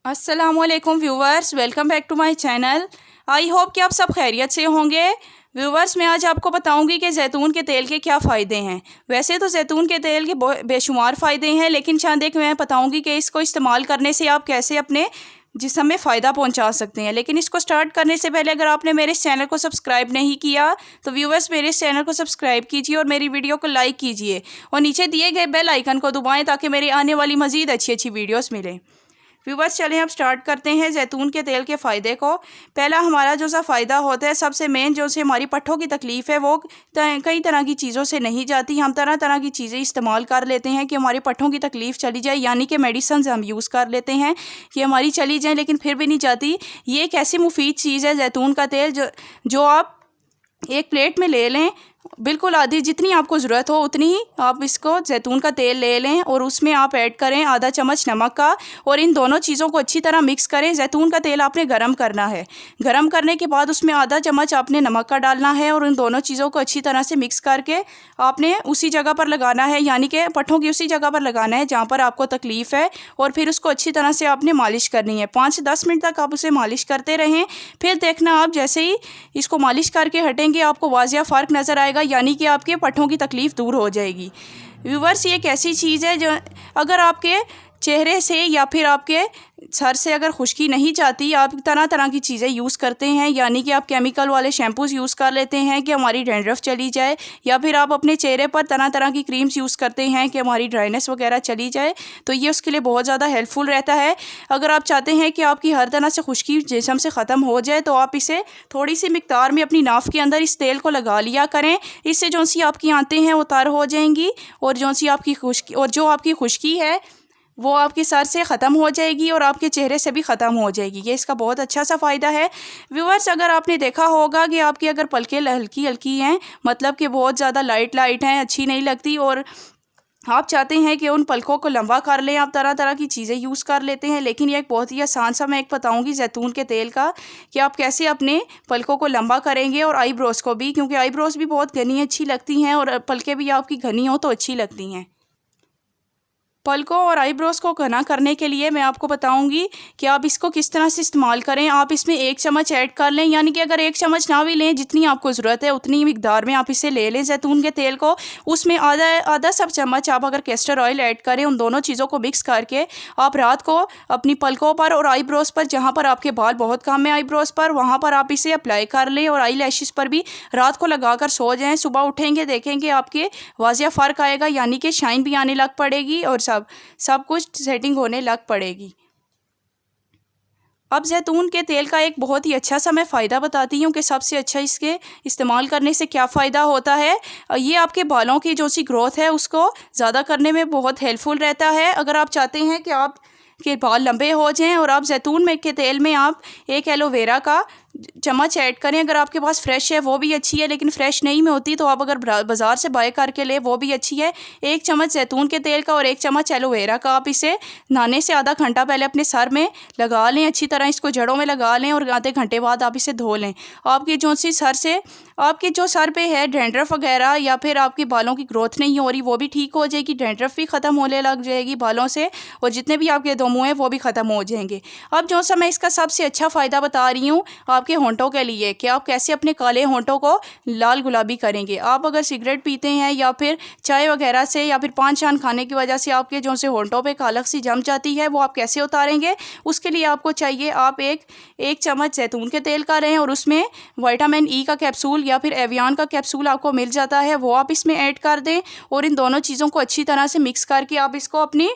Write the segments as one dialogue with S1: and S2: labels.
S1: अस्सलामुअलैकुम viewers, welcome back to my channel. I hope कि आप सब खैरियत से होंगे। व्यूवर्स, मैं आज आपको बताऊंगी कि जैतून के तेल के क्या फ़ायदे हैं। वैसे तो जैतून के तेल के बेशुमार फ़ायदे हैं, लेकिन चंद एक मैं बताऊंगी कि इसको इस्तेमाल करने से आप कैसे अपने जिस्म में फ़ायदा पहुंचा सकते हैं। लेकिन इसको स्टार्ट करने से पहले अगर आपने मेरे इस चैनल को सब्सक्राइब नहीं किया तो व्यूवर्स मेरे इस चैनल को सब्सक्राइब कीजिए और मेरी वीडियो को लाइक कीजिए और नीचे दिए गए बेल आइकन को दबाएं ताकि मेरी आने वाली मज़ीद अच्छी अच्छी वीडियोज़ मिलें। व्यूवर्स, चलें अब स्टार्ट करते हैं जैतून के तेल के फ़ायदे को। पहला हमारा जो सा फ़ायदा होता है, सबसे मेन जो से हमारी पट्ठों की तकलीफ़ है वो कई तरह की चीज़ों से नहीं जाती। हम तरह तरह की चीज़ें इस्तेमाल कर लेते हैं कि हमारी पट्ठों की तकलीफ़ चली जाए, यानी कि मेडिसिन हम यूज़ कर लेते हैं कि हमारी चली जाए, लेकिन फिर भी नहीं जाती। ये एक ऐसी मुफीद चीज़ है जैतून का तेल जो आप एक प्लेट में ले लें, बिल्कुल आधी जितनी आपको ज़रूरत हो उतनी ही आप इसको जैतून का तेल ले लें और उसमें आप ऐड करें आधा चम्मच नमक का और इन दोनों चीज़ों को अच्छी तरह मिक्स करें। जैतून का तेल आपने गरम करना है। गरम करने के बाद उसमें आधा चम्मच आपने नमक का डालना है और इन दोनों चीज़ों को अच्छी तरह से मिक्स करके आपने उसी जगह पर लगाना है, यानी कि पट्ठों की उसी जगह पर लगाना है जहाँ पर आपको तकलीफ़ है, और फिर उसको अच्छी तरह से आपने मालिश करनी है। 5 से 10 मिनट तक आप उसे मालिश करते रहें। फिर देखना आप जैसे ही इसको मालिश करके हटेंगे आपको वाज़िया फ़र्क नज़र आएगा, यानी कि आपके पट्ठों की तकलीफ़ दूर हो जाएगी। व्यूवर्स, ये एक ऐसी चीज़ है जो अगर आपके चेहरे से या फिर आपके सर से अगर खुश्की नहीं जाती, आप तरह तरह की चीज़ें यूज़ करते हैं, यानी कि आप केमिकल वाले शैम्पूज़ यूज़ कर लेते हैं कि हमारी डैंड्रफ चली जाए, या फिर आप अपने चेहरे पर तरह तरह की क्रीम्स यूज़ करते हैं कि हमारी ड्राइनेस वगैरह चली जाए, तो ये उसके लिए बहुत ज़्यादा हेल्पफुल रहता है। अगर आप चाहते हैं कि आपकी हर तरह से खुश्की जिस्म से ख़त्म हो जाए तो आप इसे थोड़ी सी मिकदार में अपनी नाफ के अंदर इस तेल को लगा लिया करें। इससे जो सी आपकी आंतें हैं वो तर हो जाएंगी और जो आपकी खुश्की है वो आपके सर से ख़त्म हो जाएगी और आपके चेहरे से भी ख़त्म हो जाएगी। ये इसका बहुत अच्छा सा फ़ायदा है। व्यूअर्स, अगर आपने देखा होगा कि आपकी अगर पलकें हल्की हल्की हैं, मतलब कि बहुत ज़्यादा लाइट हैं, अच्छी नहीं लगती, और आप चाहते हैं कि उन पलकों को लंबा कर लें, आप तरह तरह की चीज़ें यूज़ कर लेते हैं, लेकिन ये एक बहुत ही आसान सा मैं एक बताऊंगी जैतून के तेल का कि आप कैसे अपने पलकों को लंबा करेंगे, और आईब्रोज़ को भी, क्योंकि आईब्रोज़ भी बहुत घनी अच्छी लगती हैं और पलकें भी आपकी घनी हो तो अच्छी लगती हैं। पलकों और आईब्रोज़ को घना करने के लिए मैं आपको बताऊंगी कि आप इसको किस तरह से इस्तेमाल करें। आप इसमें 1 चम्मच ऐड कर लें, यानी कि अगर 1 चम्मच ना भी लें, जितनी आपको ज़रूरत है उतनी मिकदार में आप इसे ले लें जैतून के तेल को। उसमें आधा सब चम्मच आप अगर कैस्टर ऑयल ऐड करें, उन दोनों चीज़ों को मिक्स करके आप रात को अपनी पलकों पर और आईब्रोज़ पर, जहाँ पर आपके बाल बहुत कम है आईब्रोज़ पर, वहाँ पर आप इसे अप्लाई कर लें और आई लैशेज़ पर भी रात को लगा कर सो जाएँ। सुबह उठेंगे देखेंगे आपके वाज़िया फ़र्क आएगा, यानी कि शाइन भी आने लग पड़ेगी और सब कुछ सेटिंग होने लग पड़ेगी। अब जैतून के तेल का एक बहुत ही अच्छा सा मैं फ़ायदा बताती हूँ कि सबसे अच्छा इसके इस्तेमाल करने से क्या फ़ायदा होता है। ये आपके बालों की जो सी ग्रोथ है उसको ज़्यादा करने में बहुत हेल्पफुल रहता है। अगर आप चाहते हैं कि आप के बाल लंबे हो जाएं, और आप जैतून में के तेल में आप 1 एलोवेरा का चम्मच ऐड करें। अगर आपके पास फ्रेश है वो भी अच्छी है, लेकिन फ्रेश नहीं में होती तो आप अगर बाज़ार से बाय करके ले वो भी अच्छी है। 1 चम्मच जैतून के तेल का और 1 चम्मच एलोवेरा का आप इसे नहाने से आधा घंटा पहले अपने सर में लगा लें, अच्छी तरह इसको जड़ों में लगा लें और आधे घंटे बाद आप इसे धो लें। आपकी जो सी सर से आपके जो सर पे है डैंड्रफ वगैरह या फिर आपके बालों की ग्रोथ नहीं हो रही वो भी ठीक हो जाएगी, डैंड्रफ भी ख़त्म होने लग जाएगी बालों से, और जितने भी आपके मुँह हैं वो भी ख़त्म हो जाएंगे। अब जो सा मैं इसका सबसे अच्छा फ़ायदा बता रही हूँ आपके होंठों के लिए कि आप कैसे अपने काले होंठों को लाल गुलाबी करेंगे। आप अगर सिगरेट पीते हैं या फिर चाय वगैरह से या फिर पान शान खाने की वजह से आपके जो से होंठों पे कालक सी जम जाती है, वो आप कैसे उतारेंगे। उसके लिए आपको चाहिए आप एक चम्मच जैतून के तेल का लें और उसमें विटामिन ई का कैप्सूल या फिर एवियन का कैप्सूल आपको मिल जाता है, वो आप इसमें ऐड कर दें और इन दोनों चीज़ों को अच्छी तरह से मिक्स करके आप इसको अपनी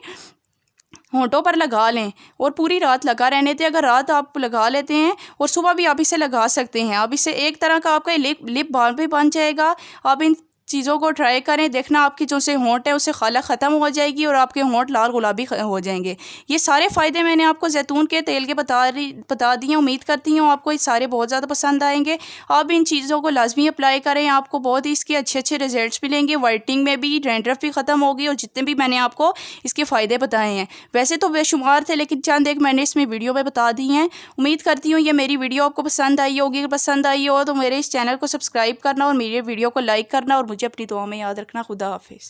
S1: होंठों पर लगा लें और पूरी रात लगा रहने दें। अगर रात आप लगा लेते हैं और सुबह भी आप इसे लगा सकते हैं, आप इसे एक तरह का आपका लिप बाम भी बन जाएगा। आप इन चीज़ों को ट्राई करें, देखना आपकी जो से होंठ है उससे खाला ख़त्म हो जाएगी और आपके होंठ लाल गुलाबी हो जाएंगे। ये सारे फ़ायदे मैंने आपको जैतून के तेल के बता दिए। उम्मीद करती हूँ आपको ये सारे बहुत ज़्यादा पसंद आएंगे। आप इन चीज़ों को लाजमी अप्लाई करें, आपको बहुत ही इसके अच्छे अच्छे रिजल्ट्स मिलेंगे। वाइटनिंग में भी, डैंड्रफ भी ख़त्म होगी और जितने भी मैंने आपको इसके फ़ायदे बताए हैं, वैसे तो बेशुमार थे लेकिन चंद एक मैंने इसमें वीडियो में बता दी हैं। उम्मीद करती हूँ ये मेरी वीडियो आपको पसंद आई होगी। अगर पसंद आई हो तो मेरे इस चैनल को सब्सक्राइब करना और मेरे वीडियो को लाइक करना और मुझे अपनी दुआ में याद रखना। खुदा हाफिज़।